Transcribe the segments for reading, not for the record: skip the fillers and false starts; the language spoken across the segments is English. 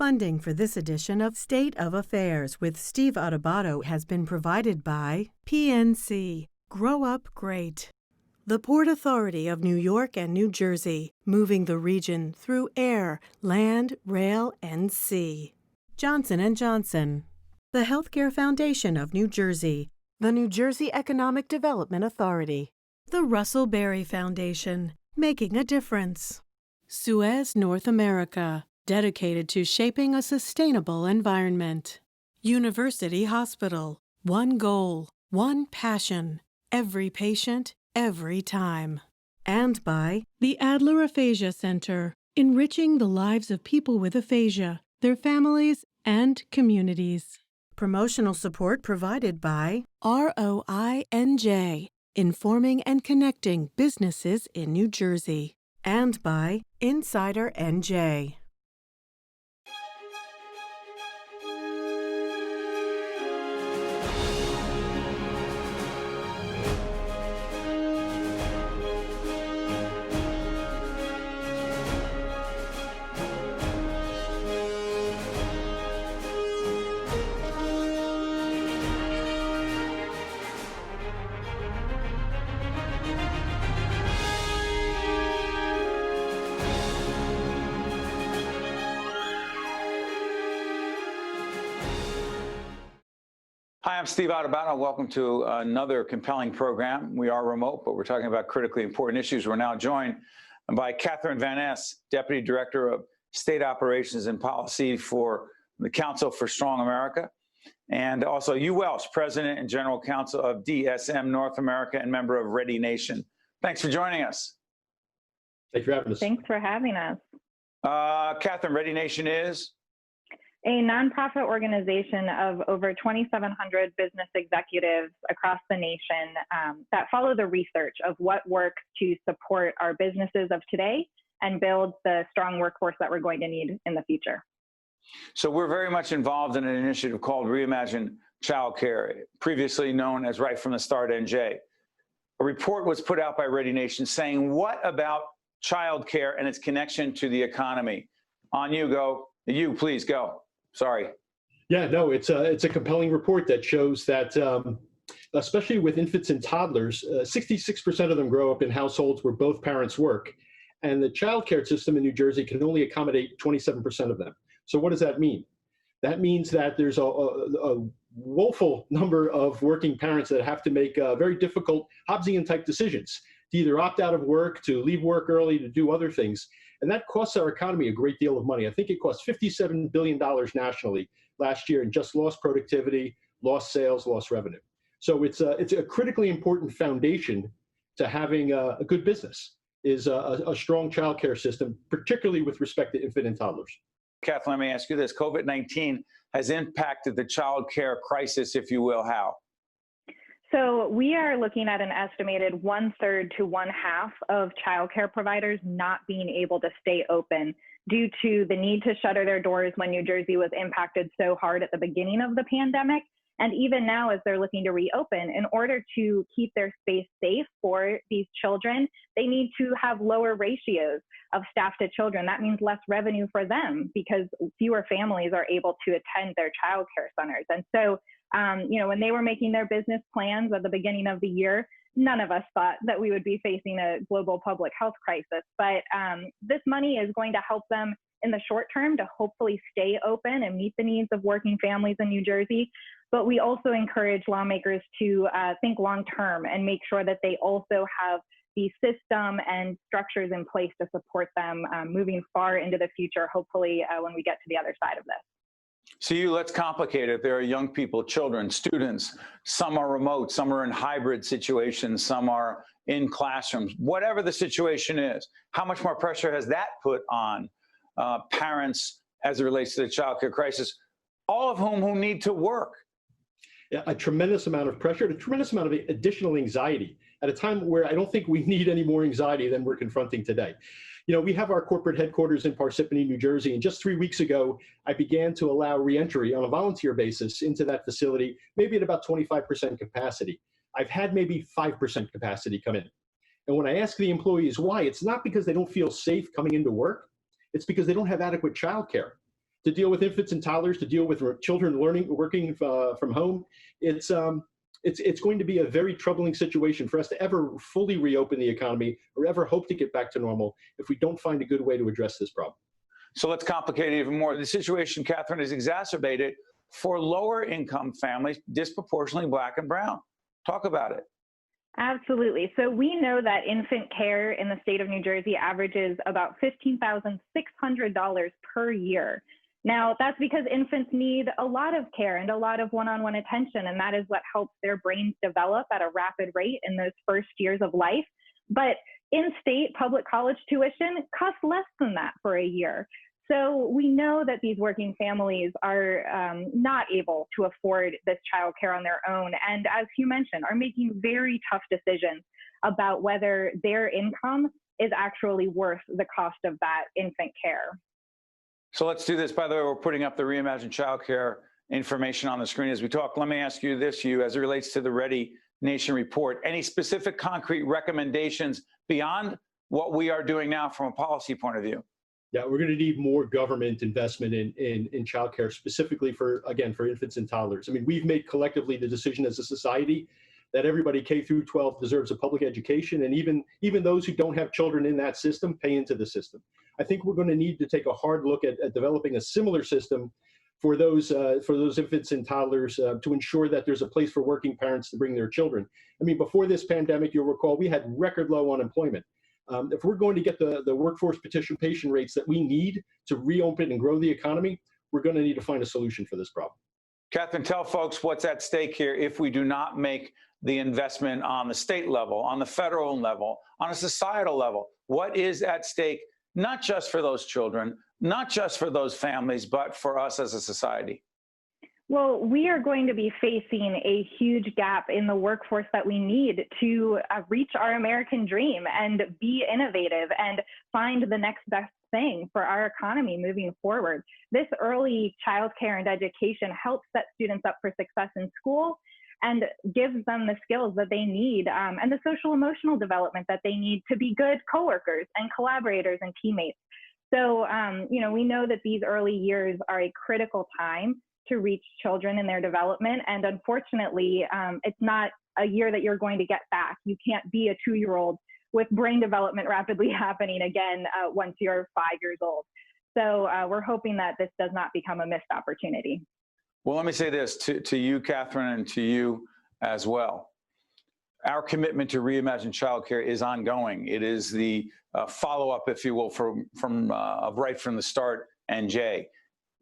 Funding for this edition of State of Affairs with Steve Adubato has been provided by PNC. Grow Up Great. The Port Authority of New York and New Jersey, moving the region through air, land, rail, and sea. Johnson & Johnson. The Healthcare Foundation of New Jersey. The New Jersey Economic Development Authority. The Russell Berry Foundation, making a difference. Suez North America, dedicated to shaping a sustainable environment. University Hospital, one goal, one passion, every patient, every time. And by the Adler Aphasia Center, enriching the lives of people with aphasia, their families, and communities. Promotional support provided by ROINJ, informing and connecting businesses in New Jersey. And by Insider NJ. Hi, I'm Steve Adubato. Welcome to another compelling program. We are remote, but we're talking about critically important issues. We're now joined by Catherine Van Ness, Deputy Director of State Operations and Policy for the Council for Strong America, and also Hugh Welsh, President and General Counsel of DSM North America and member of ReadyNation. Thanks for joining us. Thanks for having us. Thanks for having us. Catherine, ReadyNation is? A nonprofit organization of over 2,700 business executives across the nation that follow the research of what works to support our businesses of today and build the strong workforce that we're going to need in the future. So we're very much involved in an initiative called Reimagine Childcare, previously known as Right from the Start NJ. A report was put out by ReadyNation saying, what about childcare and its connection to the economy? On you, go. You, please go. Sorry. Yeah, no, it's a compelling report that shows that, especially with infants and toddlers, 66% of them grow up in households where both parents work. And the child care system in New Jersey can only accommodate 27% of them. So what does that mean? That means that there's a woeful number of working parents that have to make very difficult Hobbesian-type decisions to either opt out of work, to leave work early, to do other things. And that costs our economy a great deal of money. I think it cost $57 billion nationally last year in just lost productivity, lost sales, lost revenue. So it's a critically important foundation to having a good business, is a strong childcare system, particularly with respect to infant and toddlers. Catherine, let me ask you this. COVID-19 has impacted the child care crisis, if you will. How? So we are looking at an estimated 1/3 to 1/2 of childcare providers not being able to stay open due to the need to shutter their doors when New Jersey was impacted so hard at the beginning of the pandemic. And even now, as they're looking to reopen, in order to keep their space safe for these children, they need to have lower ratios of staff to children. That means less revenue for them because fewer families are able to attend their childcare centers. And so when they were making their business plans at the beginning of the year, none of us thought that we would be facing a global public health crisis. But this money is going to help them in the short term to hopefully stay open and meet the needs of working families in New Jersey. But we also encourage lawmakers to think long term and make sure that they also have the system and structures in place to support them moving far into the future, hopefully when we get to the other side of this. So let's complicate it. There are young people, children, students. Some are remote, some are in hybrid situations, some are in classrooms. Whatever the situation is, how much more pressure has that put on parents as it relates to the child care crisis, all of whom need to work? Yeah, a tremendous amount of pressure, a tremendous amount of additional anxiety at a time where I don't think we need any more anxiety than we're confronting today. You know, we have our corporate headquarters in Parsippany, New Jersey, and just 3 weeks ago, I began to allow reentry on a volunteer basis into that facility, maybe at about 25% capacity. I've had maybe 5% capacity come in. And when I ask the employees why, it's not because they don't feel safe coming into work, it's because they don't have adequate childcare. to deal with infants and toddlers, to deal with children working from home. It's going to be a very troubling situation for us to ever fully reopen the economy or ever hope to get back to normal if we don't find a good way to address this problem. So let's complicate it even more. The situation, Catherine, is exacerbated for lower income families, disproportionately Black and brown. Talk about it. Absolutely. So we know that infant care in the state of New Jersey averages about $15,600 per year. Now, that's because infants need a lot of care and a lot of one-on-one attention, and that is what helps their brains develop at a rapid rate in those first years of life. But in-state public college tuition costs less than that for a year. So we know that these working families are not able to afford this childcare on their own. And as Hugh mentioned, are making very tough decisions about whether their income is actually worth the cost of that infant care. So let's do this. By the way, we're putting up the Reimagine Childcare information on the screen as we talk. Let me ask you this, Hugh, as it relates to the ReadyNation report. Any specific concrete recommendations beyond what we are doing now from a policy point of view? Yeah, we're going to need more government investment in childcare, specifically for infants and toddlers. I mean, we've made collectively the decision as a society that everybody K through 12 deserves a public education, and even those who don't have children in that system pay into the system. I think we're going to need to take a hard look at developing a similar system for those infants and toddlers to ensure that there's a place for working parents to bring their children. I mean, before this pandemic, you'll recall we had record low unemployment. If we're going to get the workforce participation rates that we need to reopen and grow the economy, we're going to need to find a solution for this problem. Catherine, tell folks what's at stake here if we do not make the investment on the state level, on the federal level, on a societal level. What is at stake, not just for those children, not just for those families, but for us as a society? Well, we are going to be facing a huge gap in the workforce that we need to reach our American dream and be innovative and find the next best thing for our economy moving forward. This early childcare and education helps set students up for success in school and gives them the skills that they need and the social emotional development that they need to be good coworkers and collaborators and teammates. So, we know that these early years are a critical time to reach children in their development. And unfortunately, it's not a year that you're going to get back. You can't be a 2-year-old with brain development rapidly happening again once you're 5 years old. So we're hoping that this does not become a missed opportunity. Well, let me say this to you, Catherine, and to you as well. Our commitment to Reimagine Childcare is ongoing. It is the follow-up, if you will, from right from the start, NJ.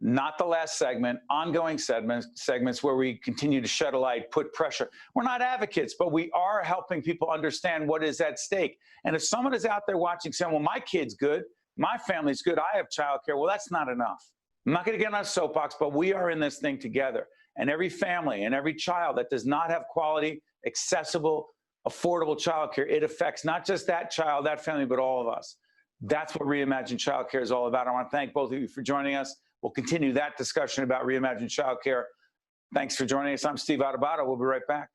Not the last segment, ongoing segments where we continue to shed a light, put pressure. We're not advocates, but we are helping people understand what is at stake. And if someone is out there watching saying, well, my kid's good, my family's good, I have childcare, well, that's not enough. I'm not going to get on a soapbox, but we are in this thing together. And every family and every child that does not have quality, accessible, affordable childcare, it affects not just that child, that family, but all of us. That's what Reimagine Childcare is all about. I want to thank both of you for joining us. We'll continue that discussion about Reimagine Childcare. Thanks for joining us. I'm Steve Adubato. We'll be right back.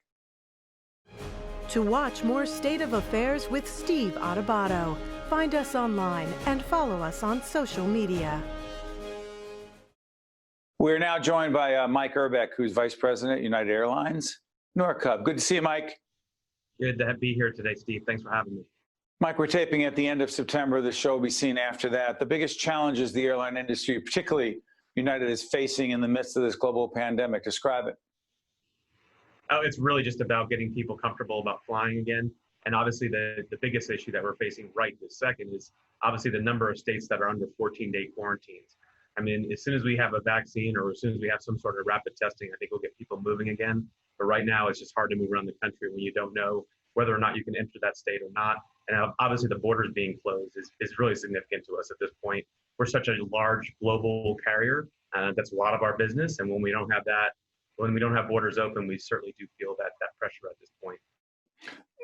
To watch more State of Affairs with Steve Adubato, find us online and follow us on social media. We're now joined by Mike Erbeck, who's Vice President at United Airlines Newark Hub. Good to see you, Mike. Good to be here today, Steve. Thanks for having me. Mike, we're taping at the end of September. The show will be seen after that. The biggest challenges the airline industry, particularly United, is facing in the midst of this global pandemic. Describe it. Oh, it's really just about getting people comfortable about flying again. And obviously the biggest issue that we're facing right this second is obviously the number of states that are under 14-day quarantines. I mean, as soon as we have a vaccine or as soon as we have some sort of rapid testing, I think we'll get people moving again. But right now, it's just hard to move around the country when you don't know whether or not you can enter that state or not. And obviously the borders being closed is really significant to us at this point. We're such a large global carrier. That's a lot of our business. And when we don't have that, when we don't have borders open, we certainly do feel that pressure at this point.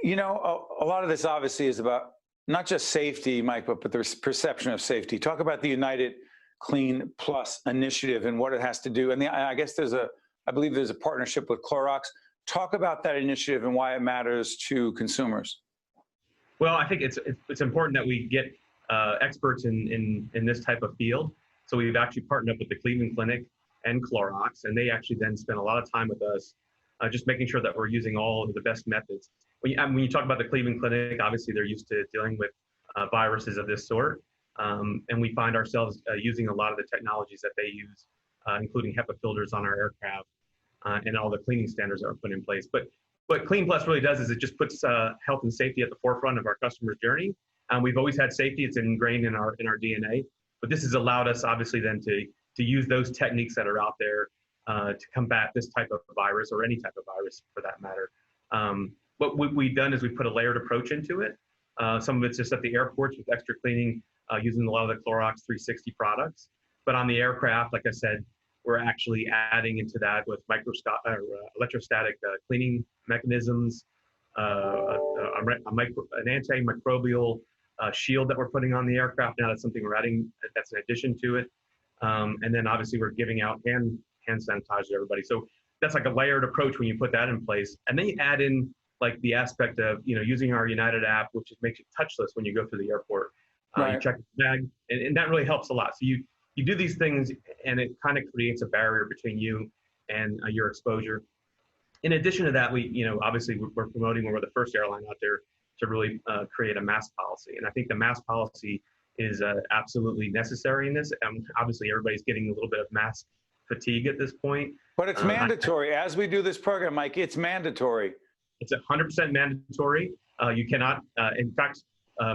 You know, a lot of this obviously is about not just safety, Mike, but the perception of safety. Talk about the United Clean Plus initiative and what it has to do. And I guess I believe there's a partnership with Clorox. Talk about that initiative and why it matters to consumers. Well, I think it's important that we get experts in this type of field So we've actually partnered up with the Cleveland Clinic and Clorox, and they actually then spend a lot of time with us, just making sure that we're using all of the best methods. When you talk about the Cleveland Clinic, obviously they're used to dealing with viruses of this sort, and we find ourselves using a lot of the technologies that they use, including HEPA filters on our aircraft, and all the cleaning standards that are put in place. But what Clean Plus really does is it just puts health and safety at the forefront of our customer's journey. We've always had safety; it's ingrained in our DNA. But this has allowed us, obviously, then to use those techniques that are out there to combat this type of virus, or any type of virus for that matter. What we've done is we put a layered approach into it. Some of it's just at the airports with extra cleaning, using a lot of the Clorox 360 products. But on the aircraft, like I said, we're actually adding into that with electrostatic cleaning mechanisms, an antimicrobial shield that we're putting on the aircraft. Now that's something we're adding, that's an addition to it. And then obviously we're giving out hand sanitizer to everybody. So that's like a layered approach when you put that in place. And then you add in like the aspect of, using our United app, which makes it touchless when you go through the airport. Right. You check the bag, and that really helps a lot. So you do these things, and it kind of creates a barrier between you and your exposure. In addition to that, obviously we're promoting, we're the first airline out there to really create a mask policy. And I think the mask policy is absolutely necessary in this. Obviously everybody's getting a little bit of mask fatigue at this point. But it's mandatory. As we do this program, Mike, it's mandatory. It's 100% mandatory. You cannot, in fact,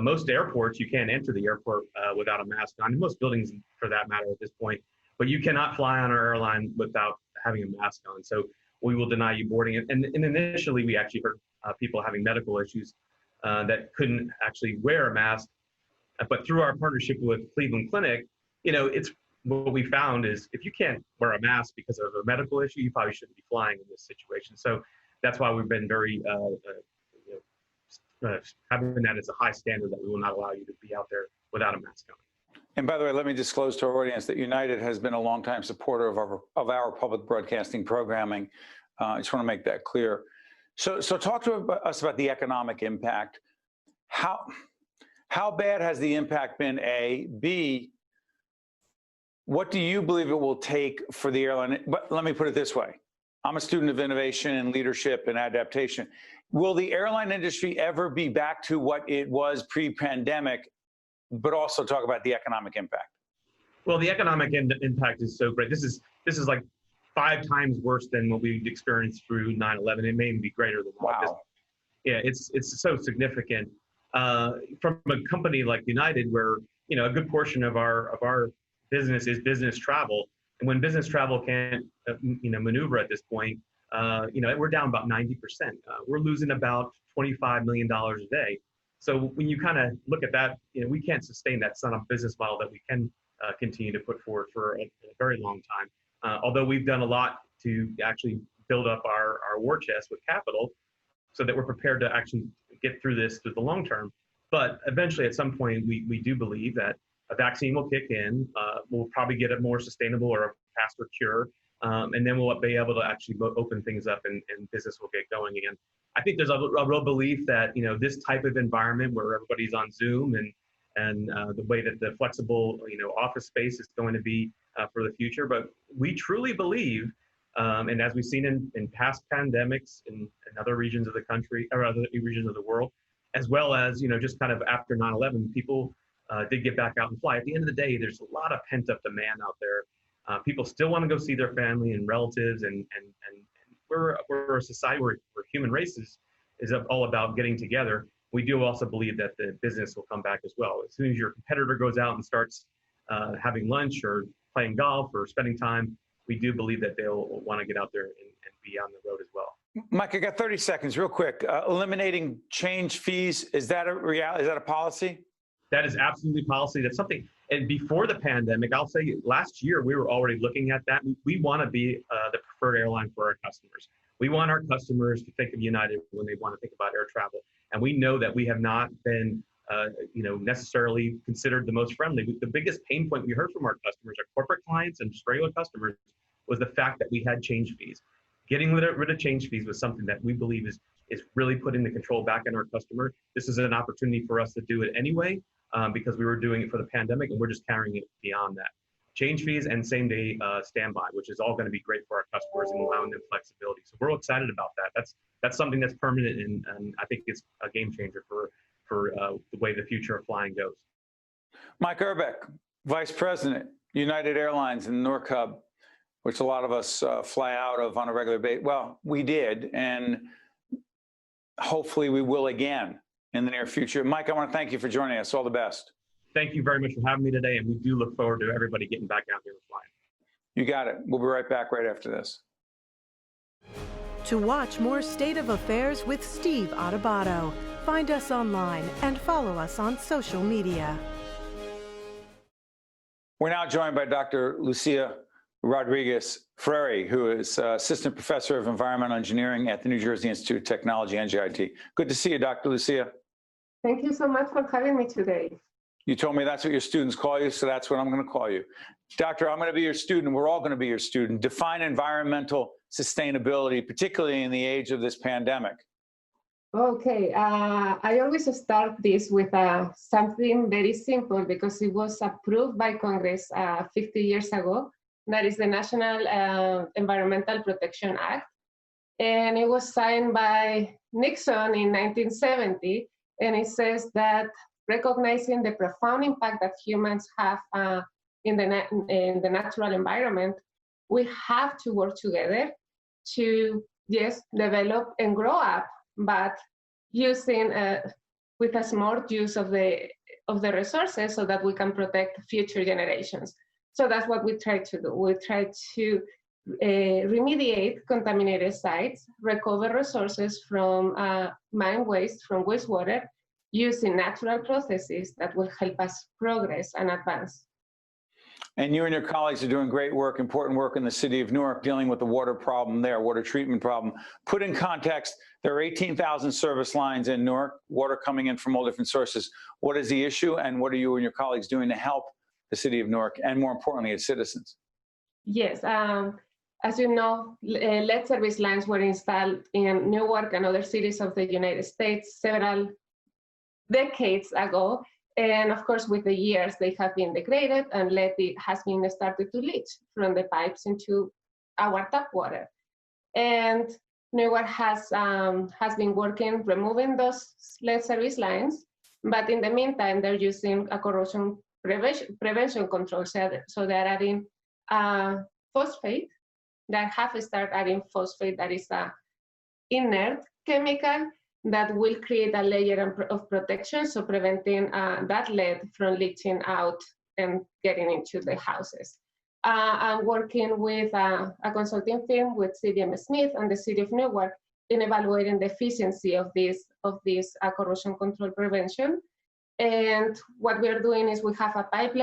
most airports, you can't enter the airport without a mask on. Most buildings, for that matter, at this point. But you cannot fly on our airline without having a mask on. So we will deny you boarding. And initially, we actually heard people having medical issues that couldn't actually wear a mask. But through our partnership with Cleveland Clinic, it's what we found is if you can't wear a mask because of a medical issue, you probably shouldn't be flying in this situation. So that's why we've been very having that as a high standard, that we will not allow you to be out there without a mask on. And by the way, let me disclose to our audience that United has been a longtime supporter of our public broadcasting programming. I just want to make that clear. So talk to us about the economic impact. How bad has the impact been, A? B, what do you believe it will take for the airline? But let me put it this way. I'm a student of innovation and leadership and adaptation. Will the airline industry ever be back to what it was pre-pandemic, but also talk about the economic impact? Well, the economic impact is so great. This is like 5 times worse than what we experienced through 9/11. It may even be greater than that. Wow. Yeah, it's so significant. From a company like United, where a good portion of our business is business travel, and when business travel can't maneuver at this point, we're down about 90%. We're losing about $25 million a day. So when you kind of look at that, we can't sustain that son of business model that we can continue to put forward for a very long time. Although we've done a lot to actually build up our war chest with capital, so that we're prepared to actually get through this through the long term. But eventually, at some point, we do believe that a vaccine will kick in. We'll probably get a more sustainable or a faster cure. And then we'll be able to actually open things up, and business will get going again. I think there's a real belief that this type of environment where everybody's on Zoom and the way that the flexible office space is going to be for the future. But we truly believe, and as we've seen in past pandemics in other regions of the country or other regions of the world, as well as just kind of after 9/11, people did get back out and fly. At the end of the day, there's a lot of pent-up demand out there. People still want to go see their family and relatives, and we're a society where human race is all about getting together. We do also believe that the business will come back as well. As soon as your competitor goes out and starts having lunch or playing golf or spending time, we do believe that they'll want to get out there and be on the road as well. Mike, I got 30 seconds, real quick. Eliminating change fees, is that a reality? Is that a policy? That is absolutely policy. That's something. And before the pandemic, I'll say last year, we were already looking at that. We want to be the preferred airline for our customers. We want our customers to think of United when they want to think about air travel. And we know that we have not been, necessarily considered the most friendly. The biggest pain point we heard from our customers, our corporate clients and just regular customers, was the fact that we had change fees. Getting rid of change fees was something that we believe is really putting the control back on our customer. This is an opportunity for us to do it anyway, because we were doing it for the pandemic, and we're just carrying it beyond that. change fees and same-day standby, which is all going to be great for our customers and allowing them flexibility. So we're excited about that. That's something that's permanent, and I think it's a game changer for the way the future of flying goes. Mike Erbeck, Vice President, United Airlines in Newark Hub, which a lot of us fly out of on a regular basis. Well, we did, and hopefully we will again in the near future. Mike, I want to thank you for joining us. All the best. Thank you very much for having me today, and we do look forward to everybody getting back out here and flying. You got it. We'll be right back right after this. To watch more State of Affairs with Steve Adubato, find us online and follow us on social media. We're now joined by Dr. Lucia Rodriguez-Freire, who is Assistant Professor of Environmental Engineering at the New Jersey Institute of Technology, NJIT. Good to see you, Dr. Lucia. Thank you so much for having me today. You told me that's what your students call you, so that's what I'm going to call you. Doctor, I'm going to be your student. We're all going to be your student. Define environmental sustainability, particularly in the age of this pandemic. Okay, I always start this with something very simple because it was approved by Congress 50 years ago. That is the National Environmental Protection Act. And it was signed by Nixon in 1970. And it says that recognizing the profound impact that humans have in the natural environment, we have to work together to, yes, develop and grow up, but using with a smart use of the resources so that we can protect future generations. So that's what we try to do. We try to remediate contaminated sites, recover resources from mine waste, from wastewater, using natural processes that will help us progress and advance. And you and your colleagues are doing great work, important work in the city of Newark, dealing with the water problem there, water treatment problem. Put in context, there are 18,000 service lines in Newark, water coming in from all different sources. What is the issue, and what are you and your colleagues doing to help the city of Newark, and more importantly, its citizens? Yes, as you know, lead service lines were installed in Newark and other cities of the United States several decades ago. And of course, with the years, they have been degraded and lead has been started to leach from the pipes into our tap water. And Newark has been working, removing those lead service lines, but in the meantime, they're using a corrosion prevention control. So they're adding phosphate, that have started adding phosphate, that is a inert chemical that will create a layer of protection, so preventing that lead from leaching out and getting into the houses. I'm working with a consulting firm with CDM Smith and the City of Newark in evaluating the efficiency of this corrosion control prevention. And what we are doing is we have a pipe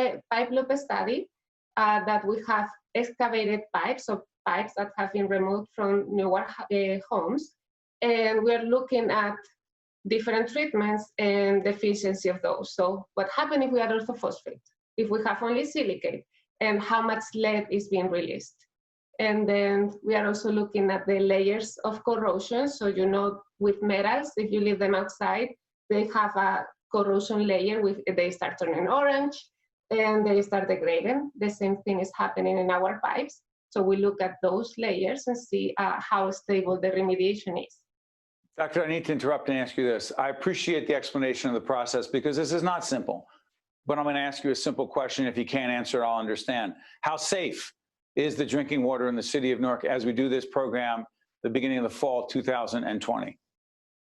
loop study that we have excavated pipes, so pipes that have been removed from Newark homes. And we're looking at different treatments and the efficiency of those. So what happens if we add orthophosphate, if we have only silicate, and how much lead is being released? And then we are also looking at the layers of corrosion. So you know, with metals, if you leave them outside, they have a corrosion layer, they start turning orange and they start degrading. The same thing is happening in our pipes. So we look at those layers and see how stable the remediation is. Doctor, I need to interrupt and ask you this. I appreciate the explanation of the process because this is not simple, but I'm going to ask you a simple question. If you can't answer it, I'll understand. How safe is the drinking water in the city of Newark as we do this program the beginning of the fall 2020?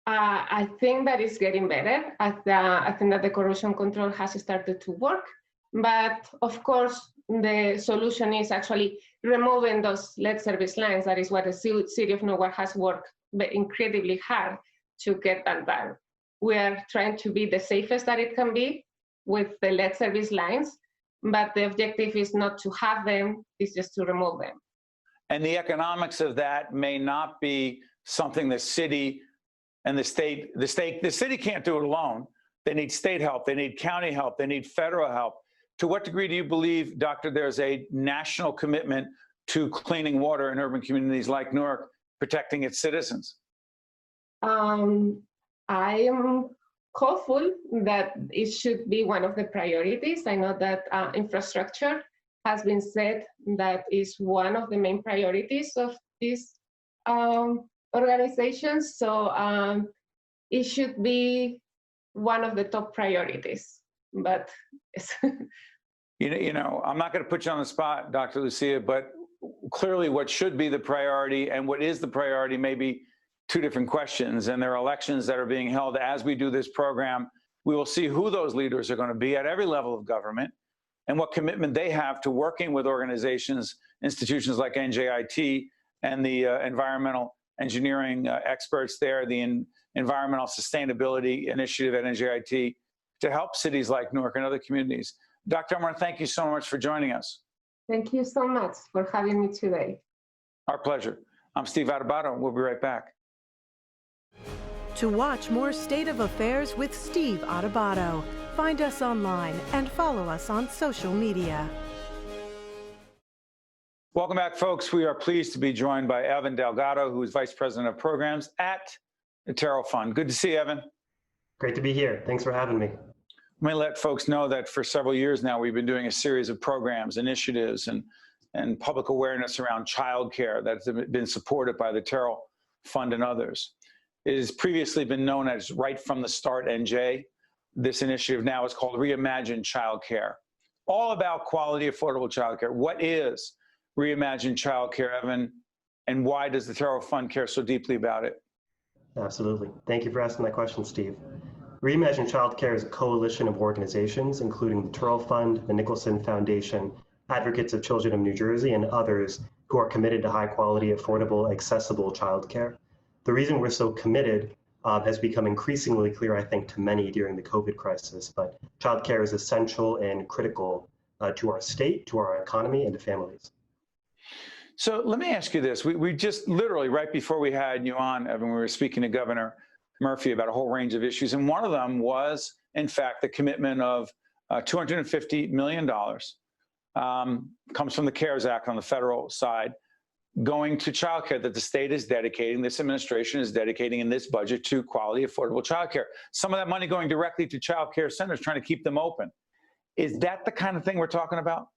I think that it's getting better. I think that the corrosion control has started to work, but of course, the solution is actually removing those lead service lines. That is what the City of Newark has worked incredibly hard to get that done. We are trying to be the safest that it can be with the lead service lines, but the objective is not to have them, it's just to remove them. And the economics of that may not be something the city and the city can't do it alone. They need state help, they need county help, they need federal help. To what degree do you believe, Doctor, there's a national commitment to cleaning water in urban communities like Newark, protecting its citizens? I am hopeful that it should be one of the priorities. I know that infrastructure has been said that is one of the main priorities of these organizations. So it should be one of the top priorities. But I'm not going to put you on the spot, Dr. Lucia, but clearly what should be the priority and what is the priority may be two different questions. And there are elections that are being held as we do this program. We will see who those leaders are going to be at every level of government and what commitment they have to working with organizations, institutions like NJIT and the environmental engineering experts there, the Environmental Sustainability Initiative at NJIT, to help cities like Newark and other communities. Dr. I want to thank you so much for joining us. Thank you so much for having me today. Our pleasure. I'm Steve Adubato. We'll be right back. To watch more State of Affairs with Steve Adubato, find us online and follow us on social media. Welcome back, folks. We are pleased to be joined by Evan Delgado, who is Vice President of Programs at the Terrell Fund. Good to see you, Evan. Great to be here. Thanks for having me. Let me let folks know that for several years now, we've been doing a series of programs, initiatives, and public awareness around childcare that's been supported by the Terrell Fund and others. It has previously been known as Right from the Start NJ. This initiative now is called Reimagine Childcare. All about quality, affordable childcare. What is Reimagine Childcare, Evan, and why does the Terrell Fund care so deeply about it? Absolutely. Thank you for asking that question, Steve. Reimagine Childcare is a coalition of organizations, including the Terrell Fund, the Nicholson Foundation, Advocates of Children of New Jersey, and others who are committed to high quality, affordable, accessible childcare. The reason we're so committed has become increasingly clear, I think, to many during the COVID crisis, but childcare is essential and critical to our state, to our economy, and to families. So let me ask you this. We just literally, right before we had you on, Evan, we were speaking to Governor Murphy about a whole range of issues. And one of them was, in fact, the commitment of $250 million comes from the CARES Act on the federal side, going to childcare that the state is dedicating, this administration is dedicating in this budget to quality, affordable childcare. Some of that money going directly to childcare centers, trying to keep them open. Is that the kind of thing we're talking about?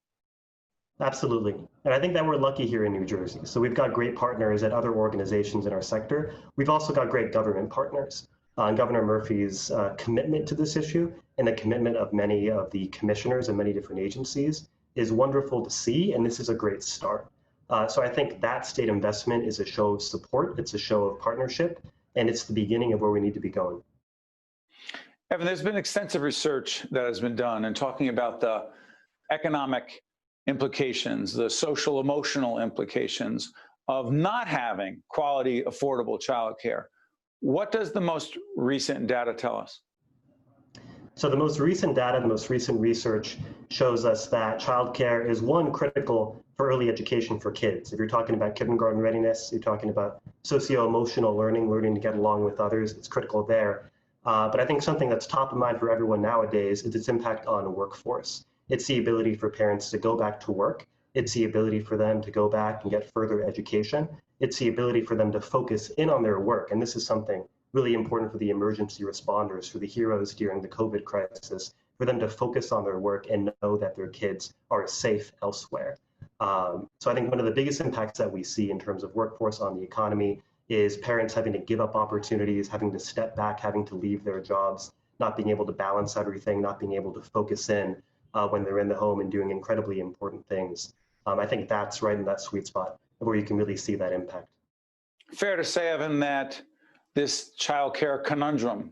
Absolutely. And I think that we're lucky here in New Jersey. So we've got great partners at other organizations in our sector. We've also got great government partners. Governor Murphy's commitment to this issue and the commitment of many of the commissioners and many different agencies is wonderful to see, and this is a great start. So I think that state investment is a show of support, it's a show of partnership, and it's the beginning of where we need to be going. Evan, there's been extensive research that has been done and talking about the economic implications, the social emotional implications of not having quality, affordable childcare. What does the most recent data tell us? So the most recent data, the most recent research shows us that childcare is one critical for early education for kids. If you're talking about kindergarten readiness, you're talking about socio-emotional learning to get along with others, it's critical there. But I think something that's top of mind for everyone nowadays is its impact on the workforce. It's the ability for parents to go back to work. It's the ability for them to go back and get further education. It's the ability for them to focus in on their work. And this is something really important for the emergency responders, for the heroes during the COVID crisis, for them to focus on their work and know that their kids are safe elsewhere. So I think one of the biggest impacts that we see in terms of workforce on the economy is parents having to give up opportunities, having to step back, having to leave their jobs, not being able to balance everything, not being able to focus in when they're in the home and doing incredibly important things. I think that's right in that sweet spot where you can really see that impact. Fair to say, Evan, that this childcare conundrum,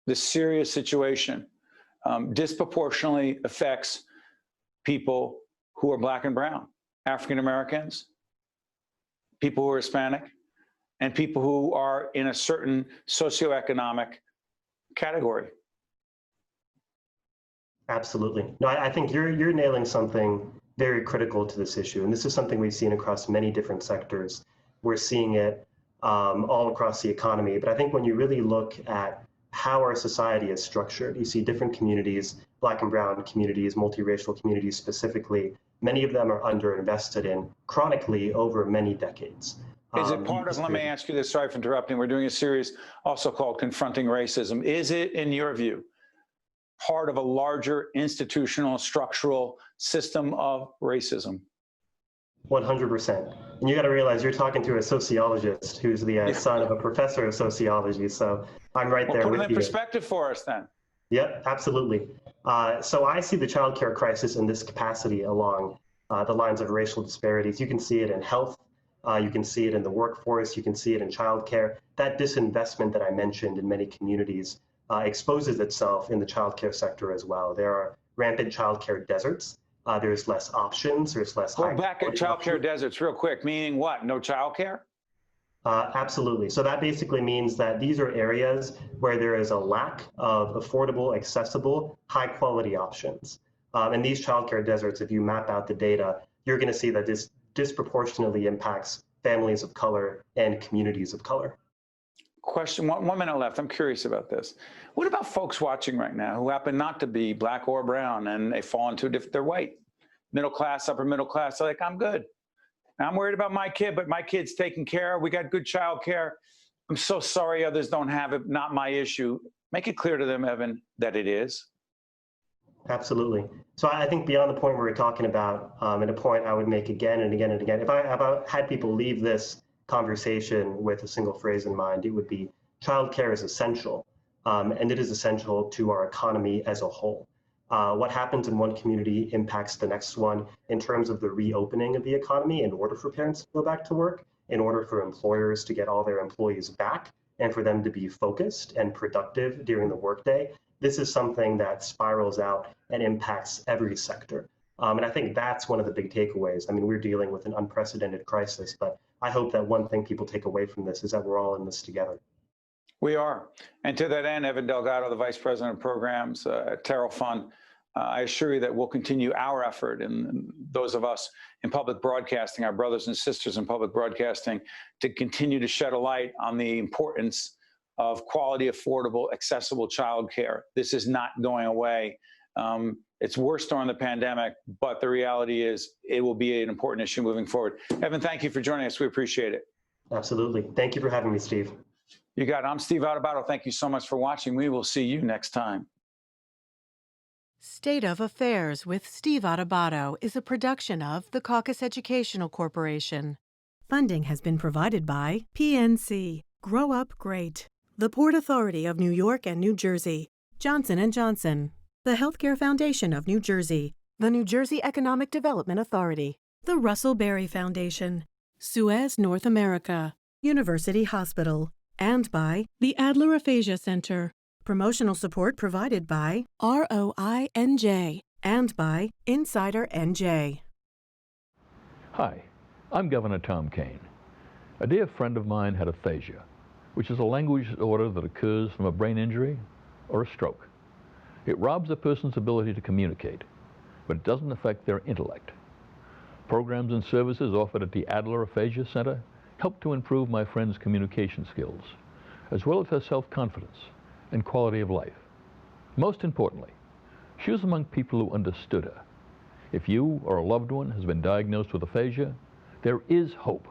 this serious situation, disproportionately affects people who are Black and brown, African Americans, people who are Hispanic, and people who are in a certain socioeconomic category. Absolutely. No, I think you're nailing something very critical to this issue. And this is something we've seen across many different sectors. We're seeing it all across the economy. But I think when you really look at how our society is structured, you see different communities, Black and brown communities, multiracial communities specifically, many of them are underinvested in chronically over many decades. Is it part of, let me ask you this, sorry for interrupting, we're doing a series also called Confronting Racism. Is it, in your view, part of a larger institutional structural system of racism? 100%. And you got to realize you're talking to a sociologist who's the son of a professor of sociology. So I'm right there with you. Put it in perspective for us then. Yep, absolutely. So I see the childcare crisis in this capacity along the lines of racial disparities. You can see it in health. You can see it in the workforce. You can see it in childcare. That disinvestment that I mentioned in many communities exposes itself in the childcare sector as well. There are rampant childcare deserts. There's less options. There's less. Well, back at childcare deserts real quick, meaning what? No childcare? Absolutely. So that basically means that these are areas where there is a lack of affordable, accessible, high quality options. And these childcare deserts, if you map out the data, you're going to see that this disproportionately impacts families of color and communities of color. Question, 1 minute left. I'm curious about this. What about folks watching right now who happen not to be black or brown and they fall into they're white, middle class, upper middle class? They're like, I'm good. I'm worried about my kid, but my kid's taken care of. We got good child care. I'm so sorry others don't have it. Not my issue. Make it clear to them, Evan, that it is. Absolutely. So I think beyond the point we were talking about, and a point I would make again and again and again, if I had people leave this conversation with a single phrase in mind, it would be childcare is essential, and it is essential to our economy as a whole. What happens in one community impacts the next one in terms of the reopening of the economy in order for parents to go back to work, in order for employers to get all their employees back, and for them to be focused and productive during the workday. This is something that spirals out and impacts every sector. And I think that's one of the big takeaways. I mean, we're dealing with an unprecedented crisis, but I hope that one thing people take away from this is that we're all in this together. We are. And to that end, Evan Delgado, the Vice President of Programs at Terrell Fund, I assure you that we'll continue our effort, and those of us in public broadcasting, our brothers and sisters in public broadcasting, to continue to shed a light on the importance of quality, affordable, accessible childcare. This is not going away. It's worse during the pandemic, but the reality is it will be an important issue moving forward. Evan, thank you for joining us. We appreciate it. Absolutely. Thank you for having me, Steve. You got it. I'm Steve Adubato. Thank you so much for watching. We will see you next time. State of Affairs with Steve Adubato is a production of the Caucus Educational Corporation. Funding has been provided by PNC, Grow Up Great, the Port Authority of New York and New Jersey, Johnson & Johnson, the Healthcare Foundation of New Jersey, the New Jersey Economic Development Authority, the Russell Berry Foundation, Suez North America, University Hospital, and by the Adler Aphasia Center. Promotional support provided by ROINJ and by Insider NJ. Hi, I'm Governor Tom Kean. A dear friend of mine had aphasia, which is a language disorder that occurs from a brain injury or a stroke. It robs a person's ability to communicate, but it doesn't affect their intellect. Programs and services offered at the Adler Aphasia Center help to improve my friend's communication skills, as well as her self-confidence and quality of life. Most importantly, she was among people who understood her. If you or a loved one has been diagnosed with aphasia, there is hope.